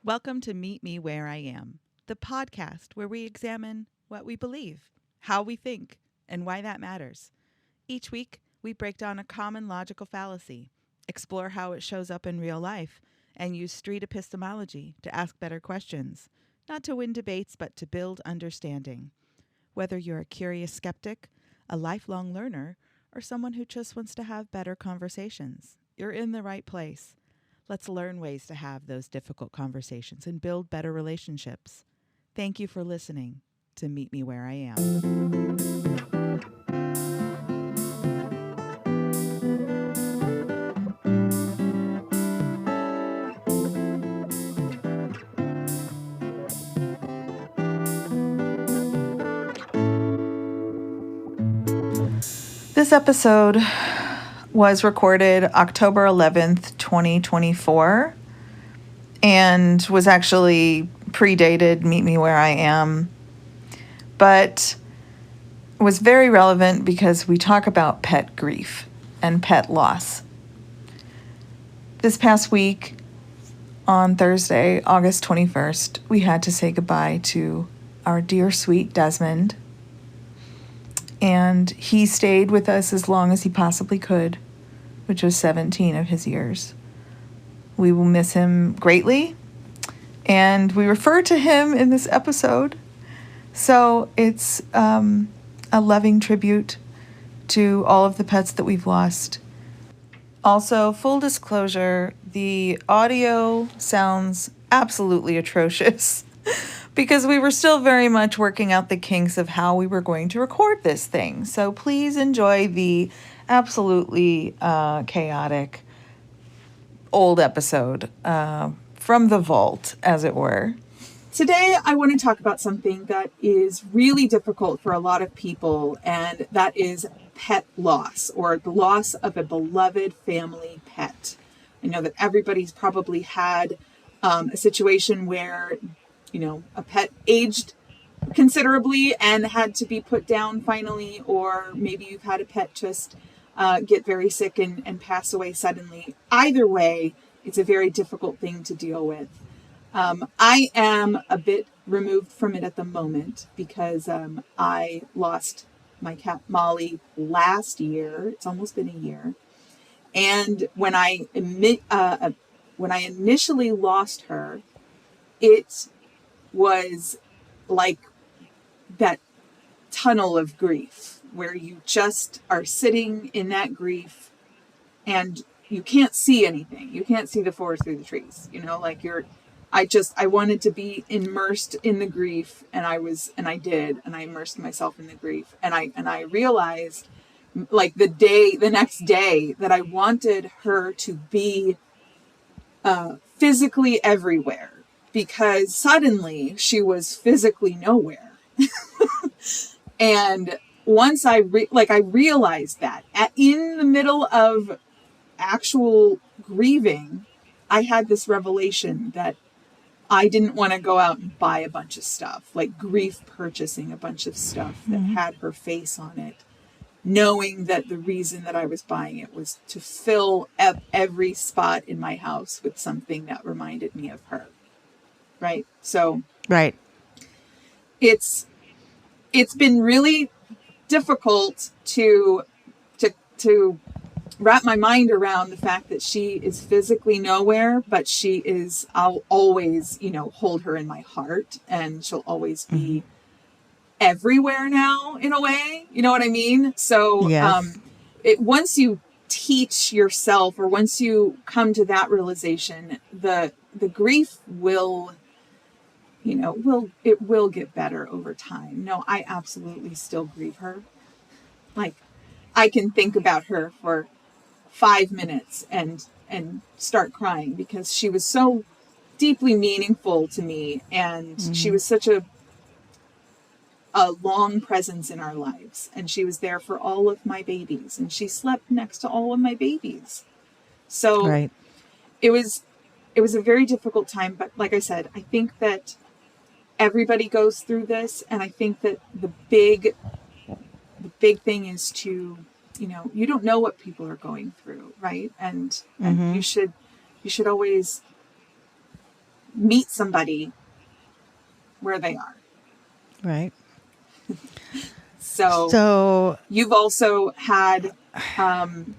Welcome to Meet Me Where I Am, the podcast where we examine what we believe, how we think, and why that matters. Each week, we break down a common logical fallacy, explore how it shows up in real life, and use street epistemology to ask better questions, not to win debates, but to build understanding. Whether you're a curious skeptic, a lifelong learner, or someone who just wants to have better conversations, you're in the right place. Let's learn ways to have those difficult conversations and build better relationships. Thank you for listening to Meet Me Where I Am. This episode was recorded October 11th, 2024, and was actually predated Meet Me Where I Am, but was very relevant because we talk about pet grief and pet loss. This past week, on Thursday, August 21st, we had to say goodbye to our dear sweet Desmond, and he stayed with us as long as he possibly could, which was 17 of his years. We will miss him greatly, and we refer to him in this episode. So it's a loving tribute to all of the pets that we've lost. Also, full disclosure, the audio sounds absolutely atrocious because we were still very much working out the kinks of how we were going to record this thing. So please enjoy the absolutely chaotic old episode from the vault, as it were. Today, I want to talk about something that is really difficult for a lot of people, and that is pet loss, or the loss of a beloved family pet. I know that everybody's probably had a situation where, a pet aged considerably and had to be put down finally, or maybe you've had a pet just get very sick and pass away suddenly. Either way, it's a very difficult thing to deal with. I am a bit removed from it at the moment because I lost my cat Molly last year. It's almost been a year. And when I initially lost her, it was like that tunnel of grief where you just are sitting in that grief and you can't see anything. You can't see the forest through the trees, I wanted to be immersed in the grief, and I immersed myself in the grief. And I realized like the next day that I wanted her to be physically everywhere, because suddenly she was physically nowhere. And once I realized that in the middle of actual grieving, I had this revelation that I didn't want to go out and buy a bunch of stuff, like grief purchasing a bunch of stuff that had her face on it, knowing that the reason that I was buying it was to fill up every spot in my house with something that reminded me of her. Right? So, right. It's been really difficult to wrap my mind around the fact that she is physically nowhere, but I'll always, hold her in my heart, and she'll always be everywhere now, in a way. You know what I mean? So yes. Once you teach yourself, or once you come to that realization, the grief will get better over time. No, I absolutely still grieve her. Like, I can think about her for 5 minutes and start crying, because she was so deeply meaningful to me, and she was such a long presence in our lives, and she was there for all of my babies, and she slept next to all of my babies. So right. It was a very difficult time, but like I said, I think that everybody goes through this, and I think that the big thing is to, you don't know what people are going through, right? And you should always meet somebody where they are. Right. So you've also had some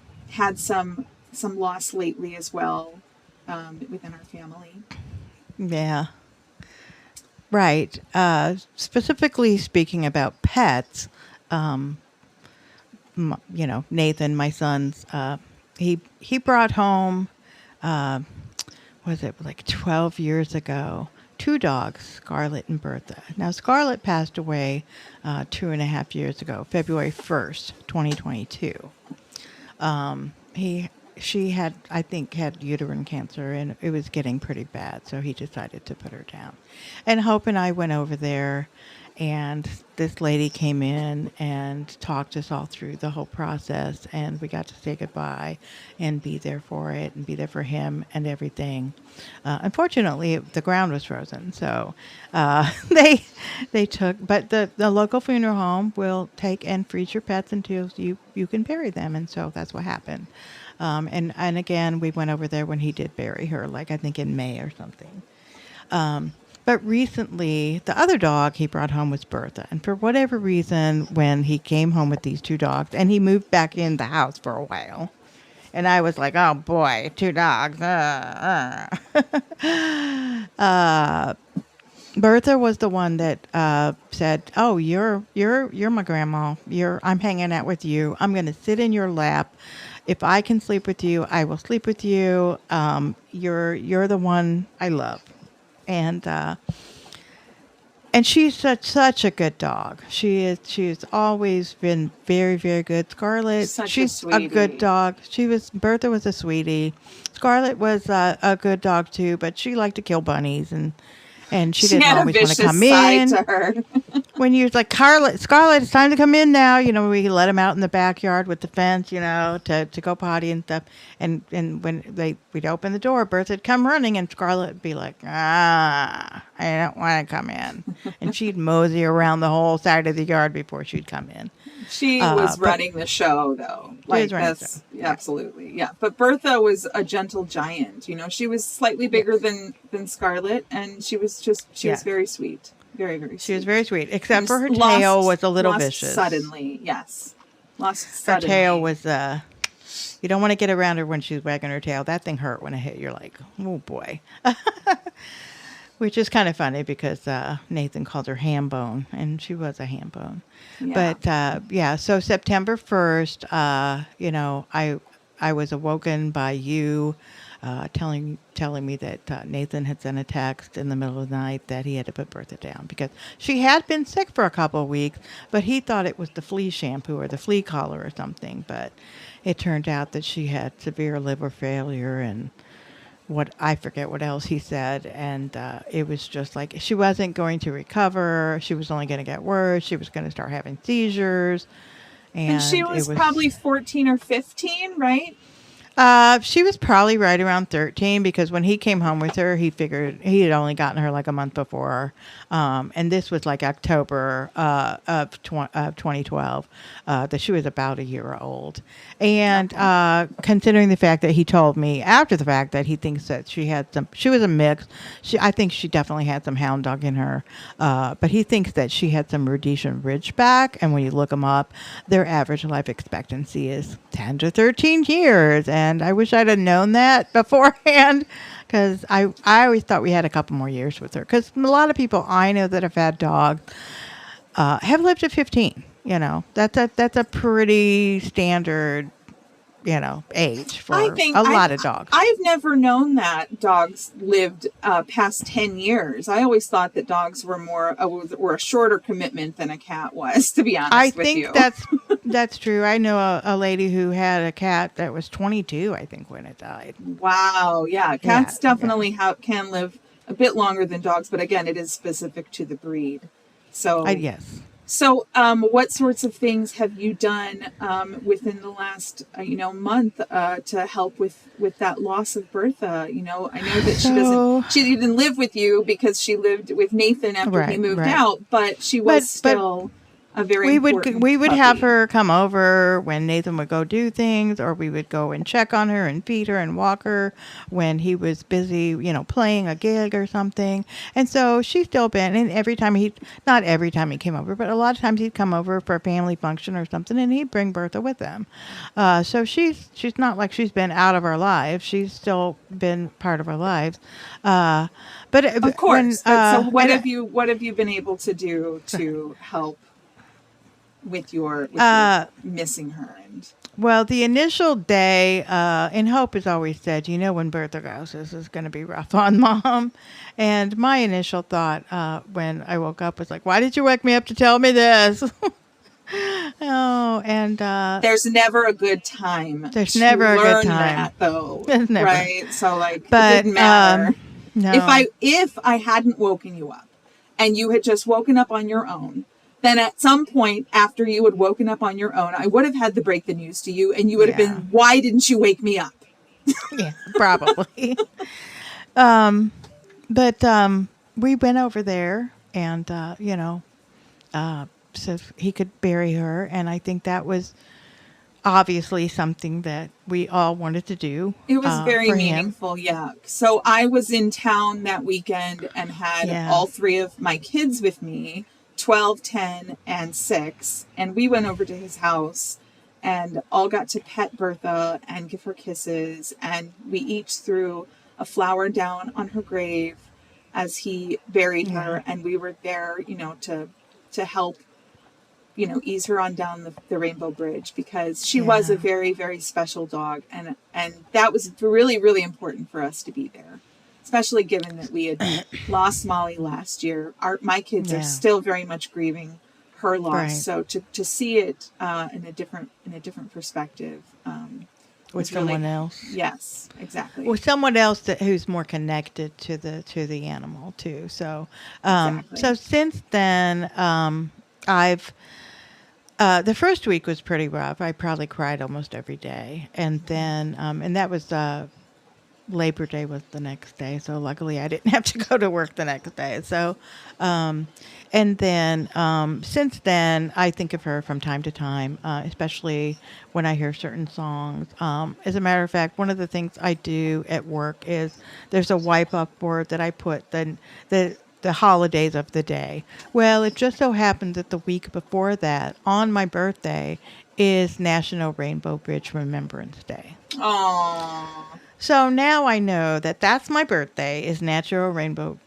loss lately as well within our family. Yeah. Right. Specifically speaking about pets, Nathan, my son's, he brought home, was it like 12 years ago, two dogs, Scarlett and Bertha. Now, Scarlett passed away 2.5 years ago, February 1st, 2022. She had, I think, had uterine cancer, and it was getting pretty bad, so he decided to put her down. And Hope and I went over there, and this lady came in and talked us all through the whole process, and we got to say goodbye and be there for it and be there for him and everything. Unfortunately, the ground was frozen, so they took, but the local funeral home will take and freeze your pets until you can bury them, and so that's what happened. And again, we went over there when he did bury her, like I think in May or something. But recently, the other dog he brought home was Bertha. And for whatever reason, when he came home with these two dogs, and he moved back in the house for a while, and I was like, oh boy, two dogs. Bertha was the one that said, "Oh, you're my grandma. I'm hanging out with you. I'm going to sit in your lap. If I can sleep with you, I will sleep with you. You're the one I love." And she's such a good dog. She's always been very, very good. Scarlett, she's a good dog. Bertha was a sweetie. Scarlett was a good dog too, but she liked to kill bunnies and she didn't always want to come in. To her. When you was like, Scarlett, it's time to come in now. We let him out in the backyard with the fence, to go potty and stuff. And when we'd open the door, Bertha'd come running, and Scarlett would be like, I don't want to come in. And she'd mosey around the whole side of the yard before she'd come in. She was running the show, though. Like this, absolutely, yeah. But Bertha was a gentle giant. She was slightly bigger than Scarlett, and she was very sweet, very, very sweet. She was very sweet, except for her tail was a little vicious. Suddenly, yes, lost suddenly. Her tail was you don't want to get around her when she's wagging her tail. That thing hurt when it hit. You're like, oh boy. Which is kind of funny because Nathan called her ham bone, and she was a ham bone. Yeah. But so September 1st, I was awoken by you telling me that Nathan had sent a text in the middle of the night that he had to put Bertha down because she had been sick for a couple of weeks, but he thought it was the flea shampoo or the flea collar or something. But it turned out that she had severe liver failure and I forget what else he said, and it was just like she wasn't going to recover. She was only going to get worse. She was going to start having seizures, and she was probably 14 or 15, right? She was probably right around 13 because when he came home with her, he figured he had only gotten her like a month before. And this was like October of 2012, that she was about a year old. And considering the fact that he told me after the fact that he thinks that she was a mix. I think she definitely had some hound dog in her. But he thinks that she had some Rhodesian Ridgeback. And when you look them up, their average life expectancy is 10 to 13 years. And I wish I'd have known that beforehand because I always thought we had a couple more years with her. Because a lot of people I know that have had dogs have lived to 15. That's a pretty standard, age for a lot of dogs. I've never known that dogs lived past 10 years. I always thought that dogs were were a shorter commitment than a cat was, to be honest with you. I think that's true. I know a lady who had a cat that was 22, I think, when it died. Wow. Yeah. Cats definitely can live a bit longer than dogs, but again, it is specific to the breed. So yes. So, what sorts of things have you done within the last, month to help with that loss of Bertha? I know that she didn't live with you because she lived with Nathan after he moved out, but she was still a very we important would have puppy. her come over when Nathan would go do things, or we would go and check on her and feed her and walk her when he was busy, playing a gig or something. And so she's still been, and not every time he came over, but a lot of times he'd come over for a family function or something, and he'd bring Bertha with him. So she's not like she's been out of our lives. She's still been part of our lives. But Of when course. But so what and, have you been able to do to help with your missing her? And well, the initial day, and Hope has always said, when Bertha goes, this is going to be rough on Mom. And my initial thought when I woke up was like, why did you wake me up to tell me this? Oh, and there's never a good time. There's to never a good learn time. that, though, There's never. right? So it But didn't matter. no. If I hadn't woken you up, and you had just woken up on your own, then at some point after you had woken up on your own, I would have had to break the news to you, and you would have been, why didn't you wake me up? Yeah, probably. But we went over there, and so he could bury her, and I think that was obviously something that we all wanted to do. It was very for meaningful, yeah. So I was in town that weekend and had all three of my kids with me, 12, 10, and 6, and we went over to his house and all got to pet Bertha and give her kisses, and we each threw a flower down on her grave as he buried her, and we were there, to help, ease her on down the Rainbow Bridge, because she was a very, very special dog, and that was really, really important for us to be there, especially given that we had lost Molly last year. My kids are still very much grieving her loss, so to see it in a different perspective, with someone else. Yes, exactly. With someone else who's more connected to the animal too. So, so since then, I've. The first week was pretty rough. I probably cried almost every day, and then, and that was Labor Day was the next day. So luckily, I didn't have to go to work the next day. So, and then since then, I think of her from time to time, especially when I hear certain songs. As a matter of fact, one of the things I do at work is there's a wipe up board that I put the holidays of the day. Well, it just so happened that the week before that, on my birthday, is National Rainbow Bridge Remembrance Day. Aww. So now I know that that's my birthday, is National Rainbow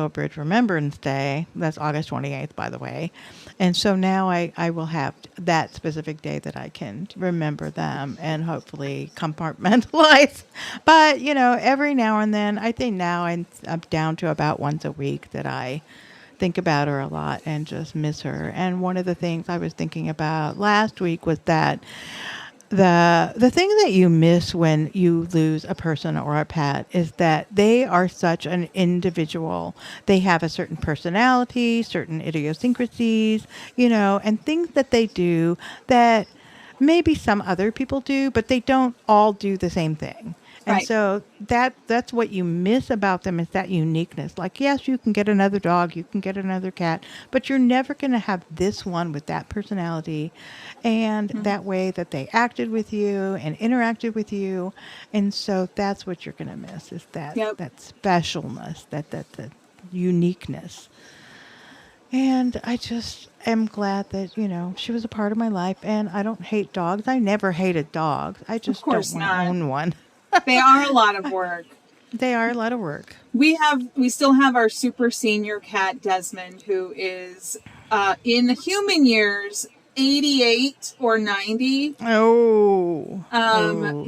Bridge Remembrance Day. That's August 28th, by the way. And so now I will have that specific day that I can remember them and hopefully compartmentalize. But, every now and then, I think now I'm down to about once a week that I think about her a lot and just miss her. And one of the things I was thinking about last week was that the thing that you miss when you lose a person or a pet is that they are such an individual. They have a certain personality, certain idiosyncrasies, and things that they do that maybe some other people do, but they don't all do the same thing. And so that's what you miss about them, is that uniqueness. Like, yes, you can get another dog, you can get another cat, but you're never going to have this one with that personality and that way that they acted with you and interacted with you. And so that's what you're going to miss, is that specialness, that uniqueness. And I just am glad that, she was a part of my life, and I don't hate dogs. I never hated dogs. I just don't want to own one. They are a lot of work. They are a lot of work. We still have our super senior cat, Desmond, who is in human years 88 or 90.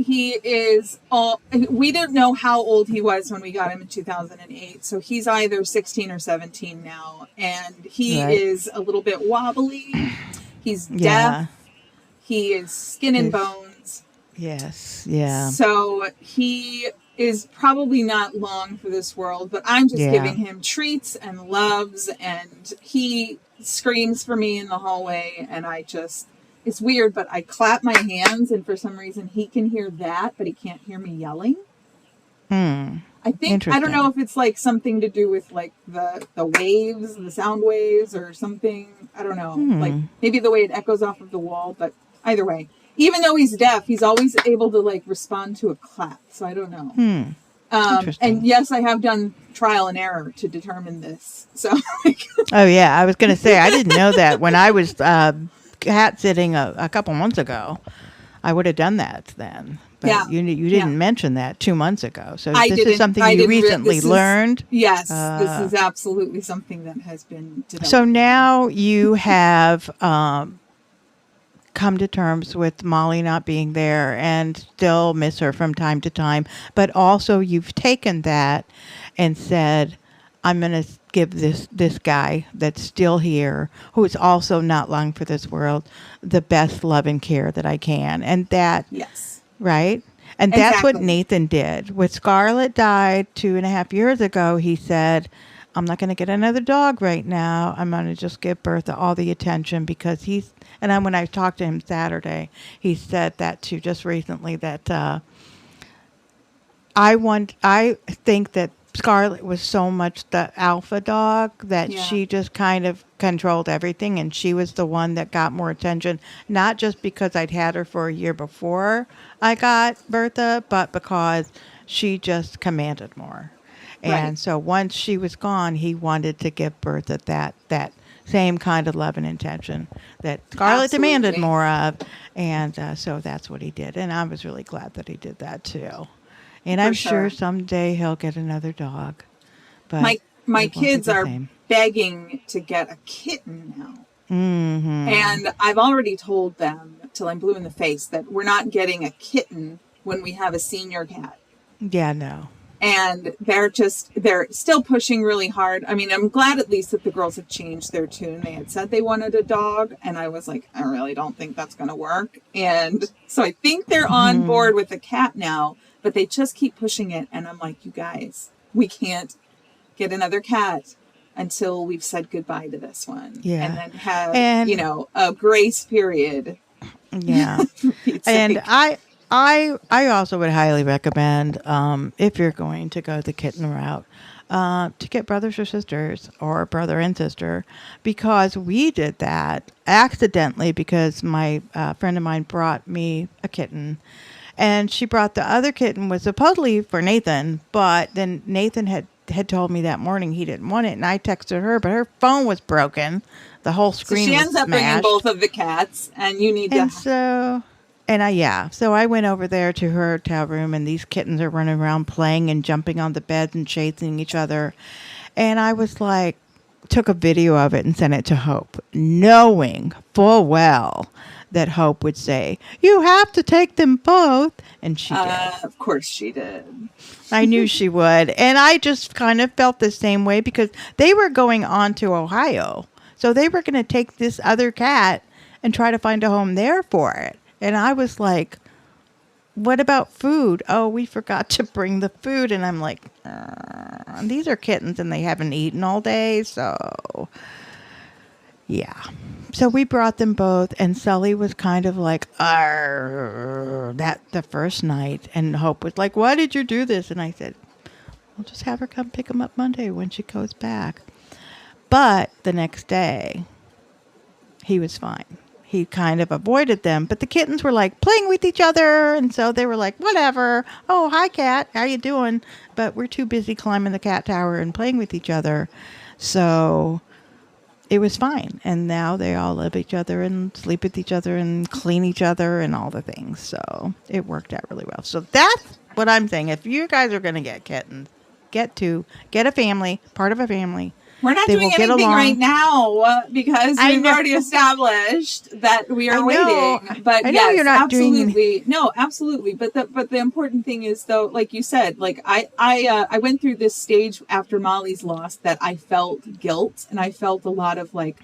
He is we didn't know how old he was when we got him in 2008. So he's either 16 or 17 now, and he is a little bit wobbly. He's deaf. He is skin and bones. Yes. Yeah. So he is probably not long for this world, but I'm just giving him treats and loves, and he screams for me in the hallway, and it's weird, but I clap my hands, and for some reason he can hear that, but he can't hear me yelling. I think, I don't know if it's like something to do with like the waves, the sound waves or something. I don't know. Like maybe the way it echoes off of the wall, but either way, even though he's deaf, he's always able to like respond to a clap. So I don't know. And yes, I have done trial and error to determine this. So, oh yeah, I was going to say, I didn't know that when I was cat sitting a couple months ago. I would have done that then. But you didn't mention that 2 months ago. So this is something you recently learned? Yes, this is absolutely something that has been developed. So now you have come to terms with Molly not being there and still miss her from time to time. But also you've taken that and said, I'm going to give this guy that's still here, who is also not long for this world, the best love and care that I can. And that, right? And that's what Nathan did. When Scarlett died 2.5 years ago, he said, I'm not going to get another dog right now. I'm going to just give Bertha all the attention because when I talked to him Saturday, he said that too, just recently, that I think that Scarlett was so much the alpha dog that she just kind of controlled everything, and she was the one that got more attention, not just because I'd had her for a year before I got Bertha, but because she just commanded more. And so once she was gone, he wanted to give Bertha that same kind of love and attention that Scarlett demanded more of, and so that's what he did. And I was really glad that he did that too. And I'm sure someday he'll get another dog. But my kids are begging to get a kitten now. Mm-hmm. And I've already told them, till I'm blue in the face, that we're not getting a kitten when we have a senior cat. Yeah, no. And they're still pushing really hard. I mean, I'm glad at least that the girls have changed their tune. They had said they wanted a dog, and I was like, I really don't think that's going to work. And so I think they're on board with the cat now. But they just keep pushing it. And I'm like, you guys, we can't get another cat until we've said goodbye to this one. Yeah. And then have, a grace period. Yeah. And I also would highly recommend, if you're going to go the kitten route, to get brothers or sisters, or brother and sister, because we did that accidentally because my friend of mine brought me a kitten. And she brought the other kitten, was supposedly for Nathan, but then Nathan had told me that morning he didn't want it, and I texted her, but her phone was broken. The whole screen was smashed. So she ends up bringing both of the cats, and you need to... So I went over there to her hotel room, and these kittens are running around playing and jumping on the beds and chasing each other. And I was like, took a video of it and sent it to Hope, knowing full well that Hope would say, you have to take them both. And she did. Of course she did. I knew she would. And I just kind of felt the same way because they were going on to Ohio. So they were going to take this other cat and try to find a home there for it. And I was like, what about food? Oh, we forgot to bring the food. And I'm like, these are kittens and they haven't eaten all day. So, yeah. So we brought them both, and Sully was kind of like, that the first night. And Hope was like, why did you do this? And I said, we'll just have her come pick them up Monday when she goes back. But the next day, he was fine. He kind of avoided them, but the kittens were like playing with each other. And so they were like, whatever. Oh, hi, cat. How you doing? But we're too busy climbing the cat tower and playing with each other. So it was fine. And now they all love each other and sleep with each other and clean each other and all the things. So it worked out really well. So that's what I'm saying. If you guys are going to get kittens, get a family, part of a family. We're not doing anything right now because we've already established that we are waiting. But yes, you're not absolutely. No, absolutely. But the important thing is, though, like you said, like I went through this stage after Molly's loss that I felt guilt and I felt a lot of like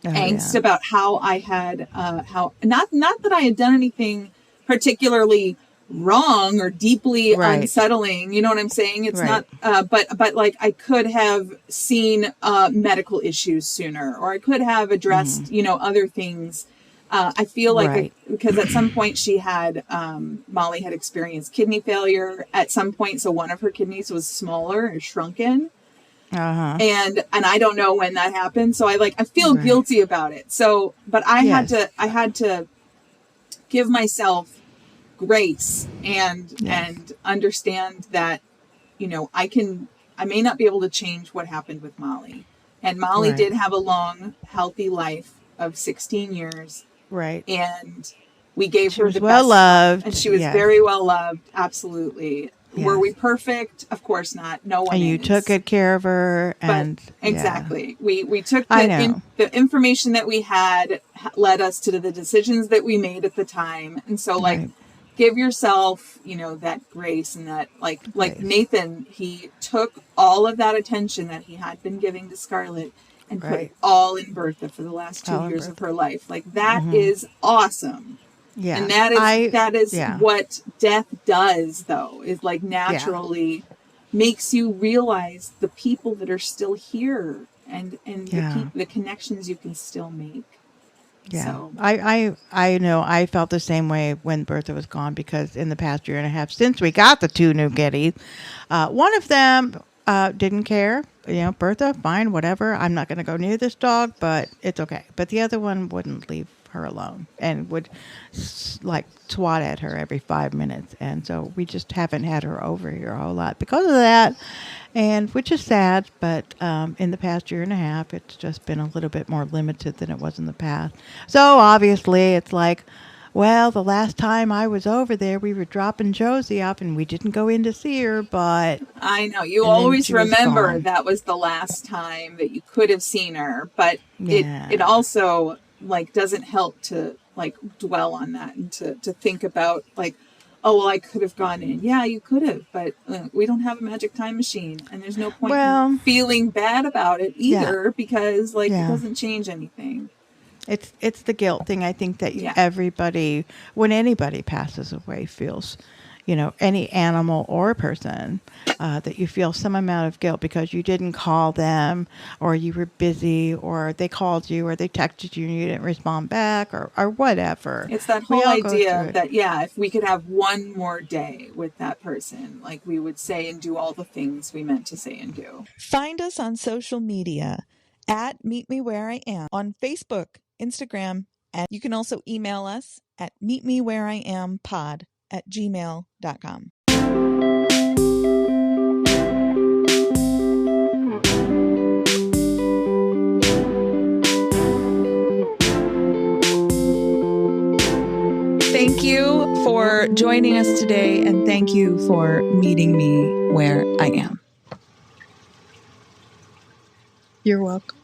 angst about how I had how not that I had done anything particularly wrong or deeply unsettling, you know what I'm saying? It's not but like I could have seen medical issues sooner, or I could have addressed other things I feel like Right. because at some point she had Molly had experienced kidney failure at some point, so one of her kidneys was smaller and shrunken, Uh-huh. and I don't know when that happened. So I feel Right. guilty about it. So, but I Yes. had to give myself grace Yes. and understand that I may not be able to change what happened with Molly. And Molly Right. did have a long, healthy life of 16 years. Right. And we gave She her was the well best life. And loved. she was Yes. very well loved. Absolutely. Were Yes. we perfect? Of course not. No one And you took is. good care of her, But and yeah, exactly. We took I know. the information that we had led us to the decisions that we made at the time. And so Right. give yourself, that grace and that like Grace. Nathan, he took all of that attention that he had been giving to Scarlett and put it Right. all in Bertha for the last 2 years of Bertha. her life. Like that is awesome. Yeah. And that is Yeah. what death does though, is Yeah. naturally makes you realize the people that are still here and Yeah. the connections you can still make. Yeah. So I know I felt the same way when Bertha was gone, because in the past year and a half since we got the two new kitties, one of them didn't care. Bertha, fine, whatever. I'm not going to go near this dog, but it's okay. But the other one wouldn't leave her alone and would swat at her every 5 minutes. And so we just haven't had her over here a whole lot because of that. And which is sad, but in the past year and a half, it's just been a little bit more limited than it was in the past. So obviously, it's like, well, the last time I was over there, we were dropping Josie off, and we didn't go in to see her, but I know you and then always she was remember gone. that was the last time that you could have seen her, but Yeah. it also doesn't help to dwell on that and to think about oh well, I could have gone in. Yeah, you could have, but we don't have a magic time machine, and there's no point in Well, feeling bad about it yeah, either because it yeah. doesn't change anything. It's the guilt thing. I think that Yeah. everybody, when anybody passes away, feels, any animal or person, that you feel some amount of guilt because you didn't call them, or you were busy, or they called you, or they texted you and you didn't respond back, or whatever. It's that We whole all go through idea it. that, if we could have one more day with that person, we would say and do all the things we meant to say and do. Find us on social media at Meet Me Where I Am on Facebook, Instagram, and you can also email us at meetmewhereiampod@gmail.com. Thank you for joining us today, and thank you for meeting me where I am. You're welcome.